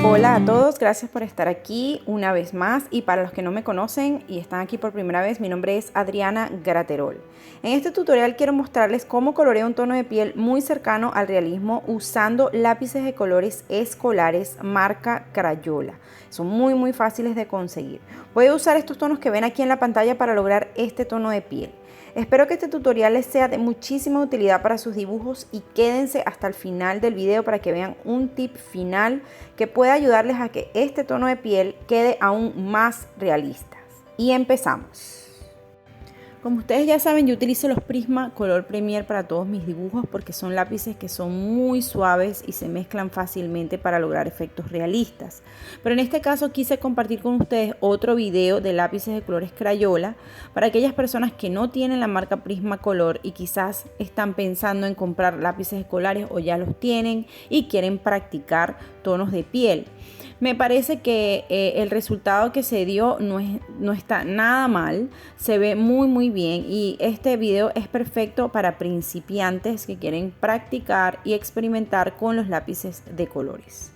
Hola a todos, gracias por estar aquí una vez más, y para los que no me conocen y están aquí por primera vez, mi nombre es Adriana Graterol. En este tutorial quiero mostrarles cómo coloreo un tono de piel muy cercano al realismo usando lápices de colores escolares marca Crayola. Son muy fáciles de conseguir. Voy a usar estos tonos que ven aquí en la pantalla para lograr este tono de piel. Espero que este tutorial les sea de muchísima utilidad para sus dibujos y quédense hasta el final del video para que vean un tip final que pueda ayudarles a que este tono de piel quede aún más realista. Y empezamos. Como ustedes ya saben, yo utilizo los Prisma Color Premier para todos mis dibujos porque son lápices que son muy suaves y se mezclan fácilmente para lograr efectos realistas. Pero en este caso quise compartir con ustedes otro video de lápices de colores Crayola para aquellas personas que no tienen la marca Prisma Color y quizás están pensando en comprar lápices escolares o ya los tienen y quieren practicar tonos de piel. Me parece que el resultado que se dio no está nada mal, se ve muy bien, y este video es perfecto para principiantes que quieren practicar y experimentar con los lápices de colores.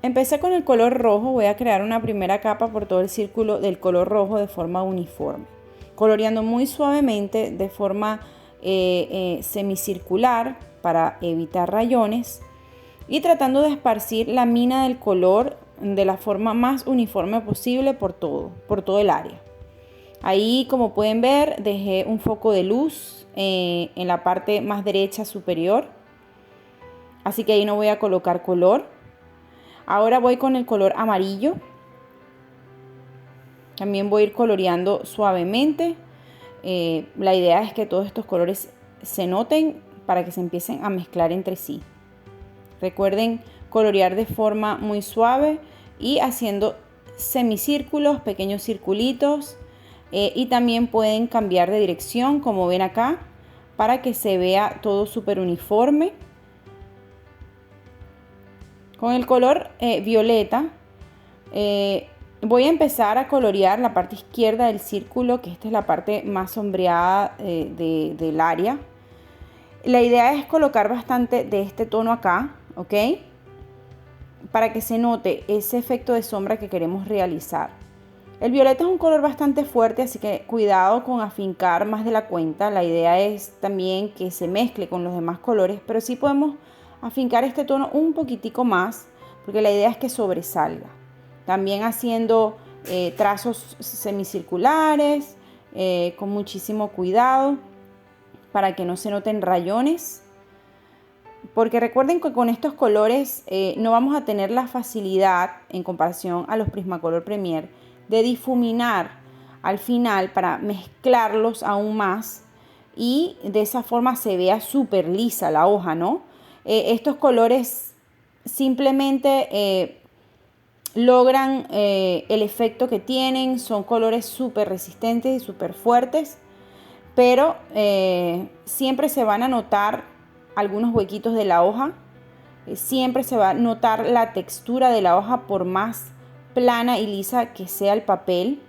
Empecé con el color rojo, voy a crear una primera capa por todo el círculo del color rojo de forma uniforme, coloreando muy suavemente de forma semicircular para evitar rayones, y tratando de esparcir la mina del color de la forma más uniforme posible por todo el área. Ahí, como pueden ver, dejé un foco de luz en la parte más derecha superior, así que ahí no voy a colocar color. Ahora voy con el color amarillo. También voy a ir coloreando suavemente. La idea es que todos estos colores se noten para que se empiecen a mezclar entre sí. Recuerden colorear de forma muy suave y haciendo semicírculos, pequeños circulitos, y también pueden cambiar de dirección como ven acá para que se vea todo súper uniforme. Con el color violeta voy a empezar a colorear la parte izquierda del círculo, que esta es la parte más sombreada del área. La idea es colocar bastante de este tono acá, ¿ok? Para que se note ese efecto de sombra que queremos realizar. El violeta es un color bastante fuerte, así que cuidado con afincar más de la cuenta. La idea es también que se mezcle con los demás colores, pero sí podemos afincar este tono un poquitico más, porque la idea es que sobresalga. También haciendo trazos semicirculares, con muchísimo cuidado, para que no se noten rayones. Porque recuerden que con estos colores no vamos a tener la facilidad, en comparación a los Prismacolor Premier, de difuminar al final para mezclarlos aún más y de esa forma se vea súper lisa la hoja, ¿no? Estos colores simplemente logran el efecto que tienen. Son colores súper resistentes y súper fuertes, pero siempre se van a notar algunos huequitos de la hoja. Siempre se va a notar la textura de la hoja, por más plana y lisa que sea el papel,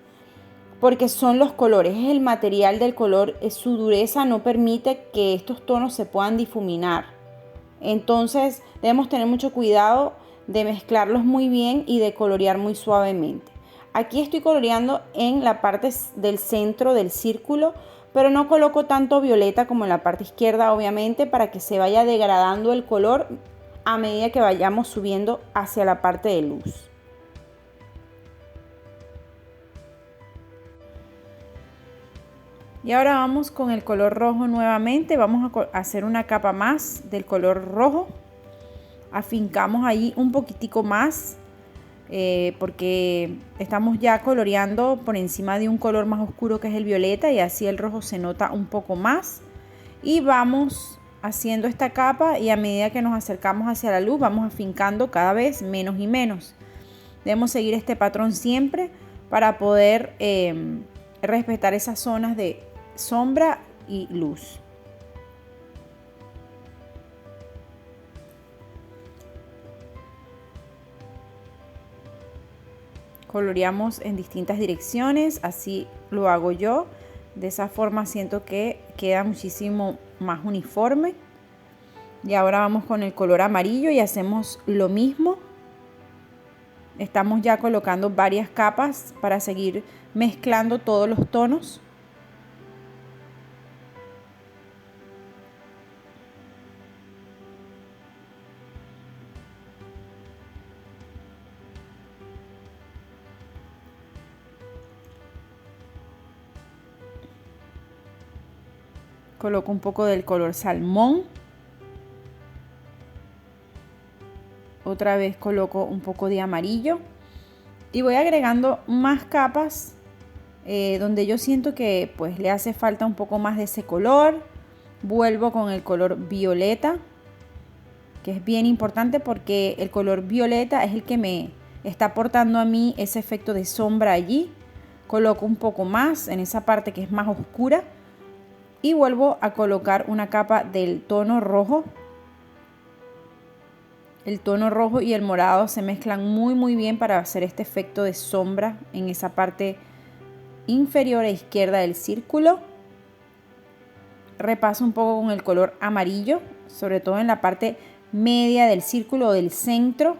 porque son los colores, es el material del color, su dureza no permite que estos tonos se puedan difuminar. Entonces debemos tener mucho cuidado de mezclarlos muy bien y de colorear muy suavemente. Aquí estoy coloreando en la parte del centro del círculo, pero no coloco tanto violeta como en la parte izquierda, obviamente, para que se vaya degradando el color a medida que vayamos subiendo hacia la parte de luz. Y ahora vamos con el color rojo nuevamente. Vamos a hacer una capa más del color rojo. Afincamos ahí un poquitico más, porque estamos ya coloreando por encima de un color más oscuro que es el violeta, y así el rojo se nota un poco más. Y vamos haciendo esta capa, y a medida que nos acercamos hacia la luz vamos afincando cada vez menos y menos. Debemos seguir este patrón siempre para poder respetar esas zonas de sombra y luz. Coloreamos en distintas direcciones, así lo hago yo. De esa forma siento que queda muchísimo más uniforme. Y ahora vamos con el color amarillo y hacemos lo mismo. Estamos ya colocando varias capas para seguir mezclando todos los tonos. Coloco un poco del color salmón. Otra vez coloco un poco de amarillo. Y voy agregando más capas donde yo siento que pues le hace falta un poco más de ese color. Vuelvo con el color violeta, que es bien importante porque el color violeta es el que me está aportando a mí ese efecto de sombra allí. Coloco un poco más en esa parte que es más oscura y vuelvo a colocar una capa del tono rojo. El tono rojo y el morado se mezclan muy bien para hacer este efecto de sombra en esa parte inferior a izquierda del círculo. Repaso un poco con el color amarillo, sobre todo en la parte media del círculo o del centro.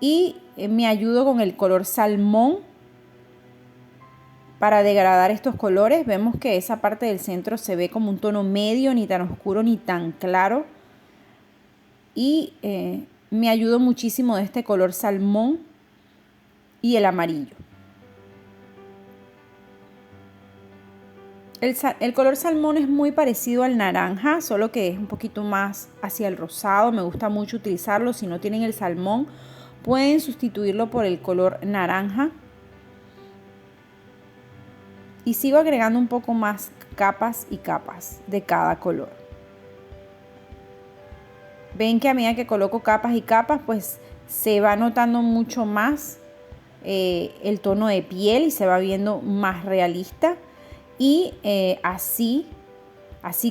Y me ayudo con el color salmón para degradar estos colores. Vemos que esa parte del centro se ve como un tono medio, ni tan oscuro ni tan claro. Y me ayudo muchísimo de este color salmón y el amarillo. El color salmón es muy parecido al naranja, solo que es un poquito más hacia el rosado. Me gusta mucho utilizarlo. Si no tienen el salmón, pueden sustituirlo por el color naranja. Y sigo agregando un poco más capas y capas de cada color. Ven que a medida que coloco capas y capas, pues se va notando mucho más el tono de piel y se va viendo más realista. Y así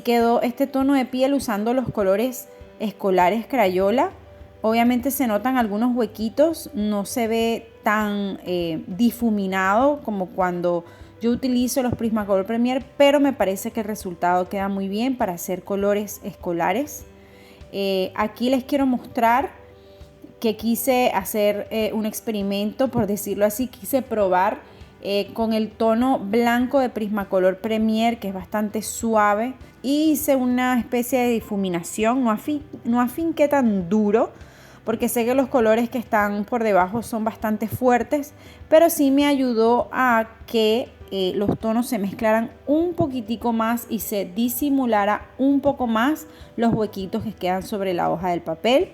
quedó este tono de piel usando los colores escolares Crayola. Obviamente se notan algunos huequitos, no se ve tan difuminado como cuando yo utilizo los Prismacolor Premier, pero me parece que el resultado queda muy bien para hacer colores escolares. Aquí les quiero mostrar que quise hacer un experimento, por decirlo así. Quise probar con el tono blanco de Prismacolor Premier, que es bastante suave, y hice una especie de difuminación. No afinqué tan duro porque sé que los colores que están por debajo son bastante fuertes, pero sí me ayudó a que los tonos se mezclaran un poquitico más y se disimulara un poco más los huequitos que quedan sobre la hoja del papel.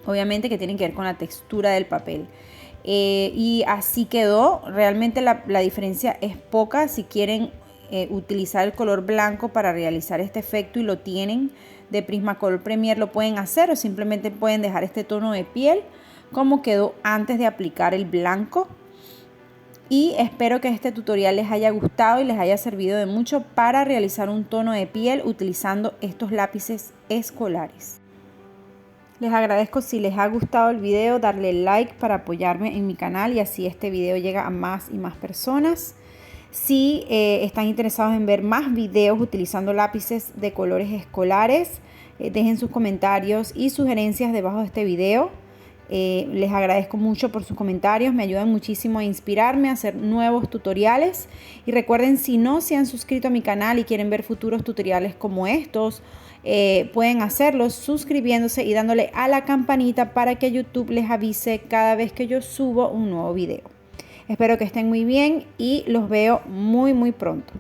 Obviamente que tienen que ver con la textura del papel. Y así quedó. Realmente la diferencia es poca. Si quieren utilizar el color blanco para realizar este efecto y lo tienen de Prismacolor Premier, lo pueden hacer, o simplemente pueden dejar este tono de piel como quedó antes de aplicar el blanco. Y espero que este tutorial les haya gustado y les haya servido de mucho para realizar un tono de piel utilizando estos lápices escolares. Les agradezco si les ha gustado el video, darle like para apoyarme en mi canal y así este video llega a más y más personas. Si están interesados en ver más videos utilizando lápices de colores escolares, dejen sus comentarios y sugerencias debajo de este video. Les agradezco mucho por sus comentarios, me ayudan muchísimo a inspirarme a hacer nuevos tutoriales. Y recuerden, si no se han suscrito a mi canal y quieren ver futuros tutoriales como estos, pueden hacerlos suscribiéndose y dándole a la campanita para que YouTube les avise cada vez que yo subo un nuevo video. Espero que estén muy bien y los veo muy pronto.